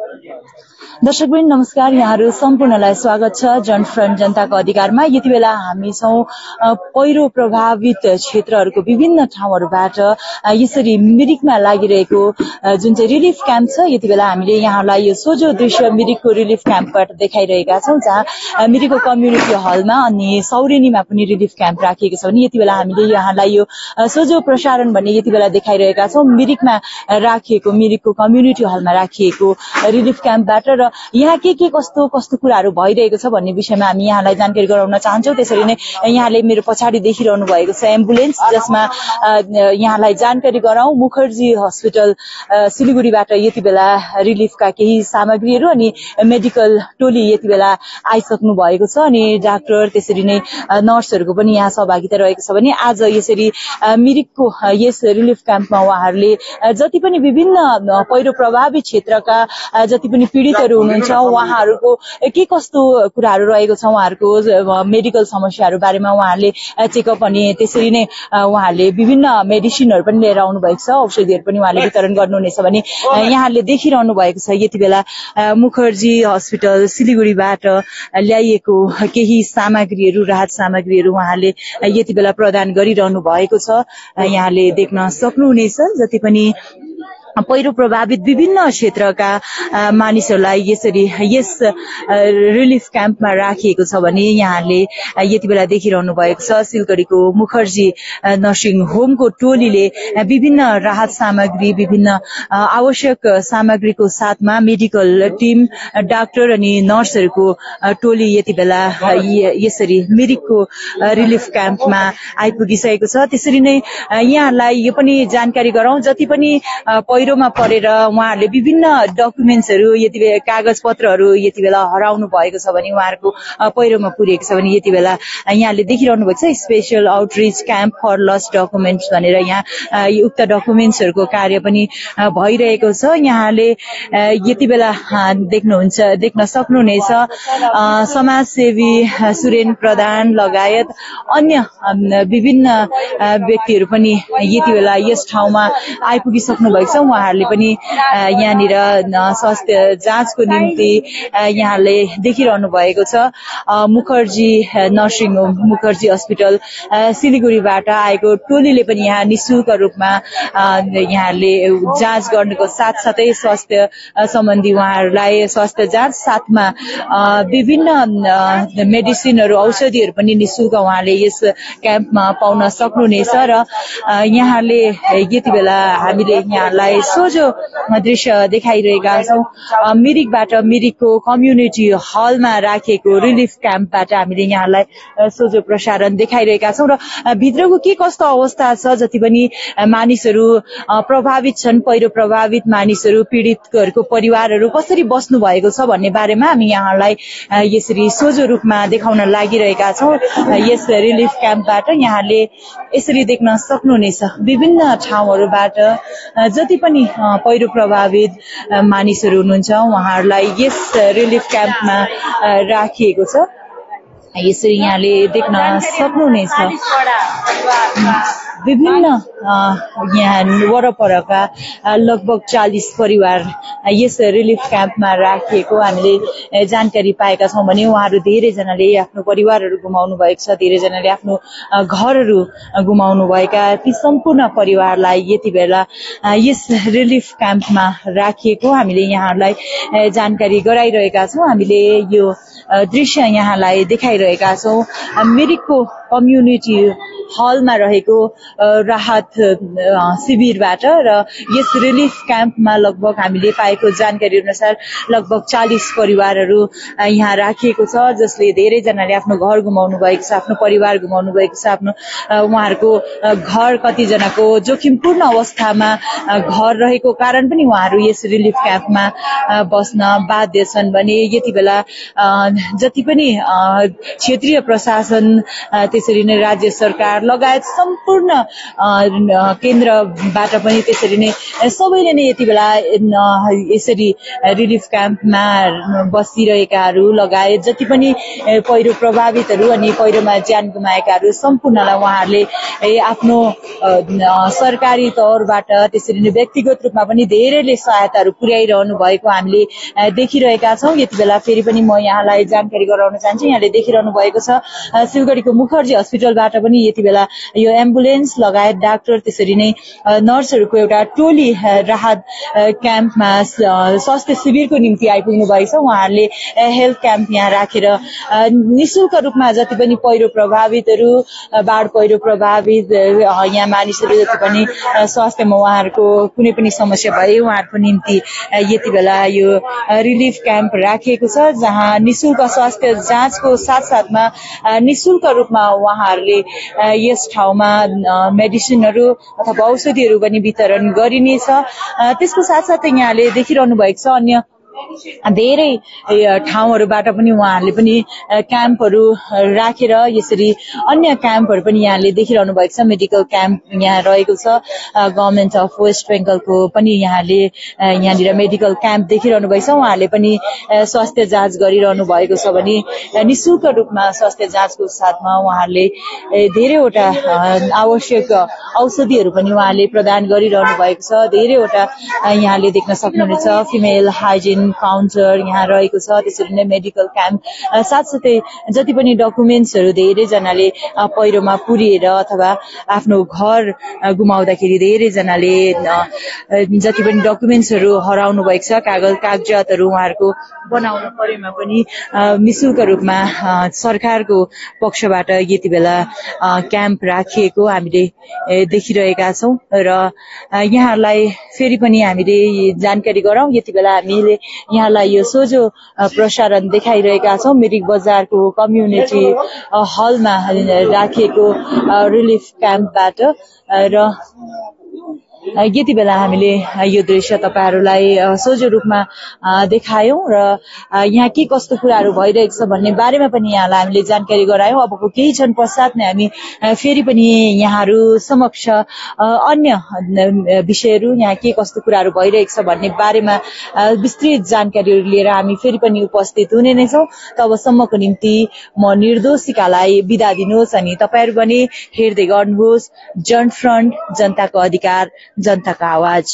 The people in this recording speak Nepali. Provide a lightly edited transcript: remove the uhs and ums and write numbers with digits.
दर्शकवृन्द नमस्कार, यहाँहरू सम्पूर्णलाई स्वागत छ जनफ्रन्ट जनताको अधिकारमा। यति बेला हामी छौं पहिरो प्रभावित क्षेत्रहरूको विभिन्न ठाउँहरूबाट यसरी मिरिकमा लागिरहेको जुन चाहिँ रिलिफ क्याम्प छ, यति बेला हामीले यहाँलाई यो सोझो दृश्य मिरिकको रिलिफ क्याम्पबाट देखाइरहेका छौं, जहाँ मिरिकको कम्युनिटी हलमा अनि सौरेनीमा पनि रिलिफ क्याम्प राखिएको छ भने यति बेला हामीले यहाँलाई यो सोझो प्रसारण भन्ने यति बेला देखाइरहेका छौं मिरिकमा राखिएको, मिरिकको कम्युनिटी हलमा राखिएको रिलिफ क्याम्पबाट। र यहाँ के कस्तो कुराहरू भइरहेको छ भन्ने विषयमा हामी यहाँलाई जानकारी गराउन चाहन्छौं। त्यसरी नै यहाँले मेरो पछाडि देखिरहनु भएको छ एम्बुलेन्स, जसमा यहाँलाई जानकारी गराउँ मुखर्जी हस्पिटल सिलिगुडीबाट यति बेला रिलिफका केही सामग्रीहरू अनि मेडिकल टोली यति बेला आइसक्नु भएको छ अनि डाक्टर त्यसरी नै नर्सहरूको पनि यहाँ सहभागिता रहेको छ भने आज यसरी मिरिकको यस रिलिफ क्याम्पमा उहाँहरूले जति पनि विभिन्न पहिरो प्रभावित क्षेत्रका जति पनि पीडितहरू हुनुहुन्छ उहाँहरूको के कस्तो कुराहरू रहेको छ, उहाँहरूको मेडिकल समस्याहरू बारेमा उहाँहरूले चेकअप अनि त्यसरी नै उहाँहरूले विभिन्न मेडिसिनहरू पनि लिएर आउनु भएको छ, औषधिहरू पनि उहाँले वितरण गर्नुहुनेछ भने यहाँले देखिरहनु भएको छ यति बेला मुखर्जी हस्पिटल सिलिगुडीबाट ल्याइएको केही सामग्रीहरू, राहत सामग्रीहरू उहाँले यति बेला प्रदान गरिरहनु भएको छ। यहाँले देख्न सक्नुहुनेछ जति पनि पहिरो प्रभावित विभिन्न क्षेत्रका मानिसहरूलाई यसरी यस रिलिफ क्याम्पमा राखिएको छ भने यहाँले यति बेला देखिरहनु भएको छ सिलगढीको मुखर्जी नर्सिङ होमको टोलीले विभिन्न राहत सामग्री, विभिन्न आवश्यक सामग्रीको साथमा मेडिकल टिम, डाक्टर अनि नर्सहरूको टोली यति बेला यसरी मिरिकको रिलिफ क्याम्पमा आइपुगिसकेको छ। त्यसरी नै यहाँलाई यो पनि जानकारी गराउँ जति पनि पहिरोमा परेर उहाँहरूले विभिन्न डकुमेन्ट्सहरू यति बेला कागज पत्रहरू यति बेला हराउनु भएको छ भने उहाँहरूको पहिरोमा पुरेको छ भने यति बेला यहाँले देखिरहनु भएको छ special outreach camp for lost documents भनेर यहाँ उक्त डकुमेन्ट्सहरूको कार्य पनि भइरहेको छ। यहाँले यति बेला देख्न सक्नुहुनेछ समाजसेवी सुरेन प्रधान लगायत अन्य विभिन्न व्यक्तिहरू पनि यति बेला यस ठाउँमा आइपुगिसक्नु भएको छ। उहाँहरूले पनि यहाँनिर स्वास्थ्य जाँचको निम्ति यहाँले देखिरहनु भएको छ Mukherjee nursing home, Mukherjee hospital सिलिगुडीबाट आएको टोलीले पनि यहाँ निशुल्क रूपमा यहाँले जाँच गर्नुको साथसाथै स्वास्थ्य सम्बन्धी उहाँहरूलाई स्वास्थ्य जाँच साथमा विभिन्न मेडिसिनहरू, औषधिहरू पनि निशुल्क उहाँले यस क्याम्पमा पाउन सक्नुहुनेछ। र यहाँले यति बेला हामीले यहाँलाई सोझो दृश्य देखाइरहेका छौं मिरिकबाट, मिरिकको कम्युनिटी हलमा राखिएको रिलिफ क्याम्पबाट हामीले यहाँलाई सोझो प्रसारण देखाइरहेका छौं। र भित्रको के कस्तो अवस्था छ, जति पनि मानिसहरू प्रभावित छन्, पहिरो प्रभावित मानिसहरू, पीडितहरूको परिवारहरू कसरी बस्नु भएको छ भन्ने बारेमा हामी यहाँलाई यसरी सोझो रूपमा देखाउन लागिरहेका छौं यस रिलिफ क्याम्पबाट। यहाँले यसरी देख्न सक्नुहुनेछ विभिन्न ठाउँहरूबाट जति पनि पहिरो प्रभावित मानिसहरू हुनुहुन्छ उहाँहरूलाई यस रिलिफ क्याम्पमा राखिएको छ। यसरी यहाँले देख्न सक्नुहुनेछ विभिन्न यहाँ वरपरका लगभग 40 परिवार यस रिलिफ क्याम्पमा राखिएको हामीले जानकारी पाएका छौं भने उहाँहरू धेरैजनाले आफ्नो परिवारहरू गुमाउनु भएको छ, धेरैजनाले आफ्नो घरहरू गुमाउनु भएका ती सम्पूर्ण परिवारलाई यति बेला यस रिलिफ क्याम्पमा राखिएको हामीले यहाँहरूलाई जानकारी गराइरहेका छौं। हामीले यो दृश्य यहाँलाई देखाइरहेका छौं मिरिकको कम्युनिटी हलमा रहेको राहत शिविरबाट। र यस रिलिफ क्याम्पमा लगभग हामीले पाएको जानकारी अनुसार लगभग 40 परिवारहरू यहाँ राखिएको छ, जसले धेरैजनाले आफ्नो घर गुमाउनु भएको छ, आफ्नो परिवार गुमाउनु भएको छ, आफ्नो उहाँहरूको घर कतिजनाको जोखिमपूर्ण अवस्थामा घर रहेको कारण पनि उहाँहरू यस रिलिफ क्याम्पमा बस्न बाध्य छन् भने यति बेला जति पनि क्षेत्रीय प्रशासन त्यसरी नै राज्य सरकार लगायत सम्पूर्ण केन्द्रबाट पनि त्यसरी नै सबैले नै यति बेला यसरी रिलिफ क्याम्पमा बसिरहेकाहरू लगायत जति पनि पहिरो प्रभावितहरू अनि पहिरोमा ज्यान गुमाएकाहरू सम्पूर्णलाई उहाँहरूले आफ्नो सरकारी तौरबाट त्यसरी नै व्यक्तिगत रूपमा पनि धेरैले सहायताहरू पुर्याइरहनु भएको हामीले देखिरहेका छौँ। यति बेला फेरि पनि म यहाँलाई जानकारी गराउन चाहन्छु। यहाँले देखिरहनु भएको छ सिलगढीको मुखर्जी हस्पिटलबाट पनि यति बेला यो एम्बुलेन्स लगायत डाक्टर त्यसरी नै नर्सहरूको एउटा टोली राहत क्याम्पमा स्वास्थ्य शिविरको निम्ति आइपुग्नु भएको छ। उहाँहरूले हेल्थ क्याम्प यहाँ राखेर निशुल्क रूपमा जति पनि पहिरो प्रभावितहरू बाढ पहिरो प्रभावित यहाँ मानिसहरू जति पनि स्वास्थ्यमा उहाँहरूको कुनै पनि समस्या भए उहाँहरूको निम्ति यति बेला यो रिलिफ क्याम्प राखिएको छ, जहाँ निशुल्क स्वास्थ्य जाँचको साथसाथमा निशुल्क रूपमा उहाँहरूले यस ठाउँमा मेडिसिनहरू अथवा औषधिहरू पनि वितरण गरिनेछ। त्यसको साथसाथै यहाँले देखिरहनु भएको छ अन्य धेरै ठाउँहरूबाट पनि उहाँहरूले पनि क्याम्पहरू राखेर यसरी अन्य क्याम्पहरू पनि यहाँले देखिरहनु भएको छ। मेडिकल क्याम्प यहाँ रहेको छ। गभर्नमेन्ट अफ वेस्ट बेंगलको पनि यहाँले यहाँनिर मेडिकल क्याम्प देखिरहनु भएको छ। उहाँहरूले पनि स्वास्थ्य जाँच गरिरहनु भएको छ भने निशुल्क रूपमा स्वास्थ्य जाँचको साथमा उहाँहरूले धेरैवटा आवश्यक औषधिहरू पनि उहाँले प्रदान गरिरहनु भएको छ। धेरैवटा यहाँले देख्न सक्नुहुनेछ फिमेल हाइजिन काउन्टर यहाँ रहेको छ। त्यसरी नै मेडिकल क्याम्प साथसाथै जति पनि डकुमेन्ट्सहरू धेरैजनाले पहिरोमा पुरिएर अथवा आफ्नो घर गुमाउँदाखेरि धेरैजनाले जति पनि डकुमेन्ट्सहरू हराउनु भएको छ कागजातहरू उहाँहरूको बनाउन परेमा पनि निशुल्क रूपमा सरकारको पक्षबाट यति बेला क्याम्प राखिएको हामीले देखिरहेका छौँ र यहाँहरूलाई फेरि पनि हामीले जानकारी गराउँ। यति बेला हामीले यहाँलाई यो सोझो प्रसारण देखाइरहेका छौँ मिरिक बजारको कम्युनिटी हलमा राखिएको रिलिफ क्याम्पबाट र यति बेला हामीले यो दृश्य तपाईहरुलाई सोझो रूपमा देखायौं र यहाँ के कस्तो कुराहरू भइरहेको छ भन्ने बारेमा पनि यहाँलाई हामीले जानकारी गरायौं। अबको केही क्षण पश्चात नै हामी फेरि पनि यहाँहरु समक्ष अन्य विषयहरू यहाँ के कस्तो कुराहरू भइरहेको छ भन्ने बारेमा विस्तृत जानकारीहरू लिएर हामी फेरि पनि उपस्थित हुने नै छौं। तबसम्मको निम्ति म निर्दोषीकालाई बिदा दिनुहोस् अनि तपाईहरु पनि हेर्दै गर्नुहोस् जनफ्रन्ट जनताको अधिकार जनताको आवाज।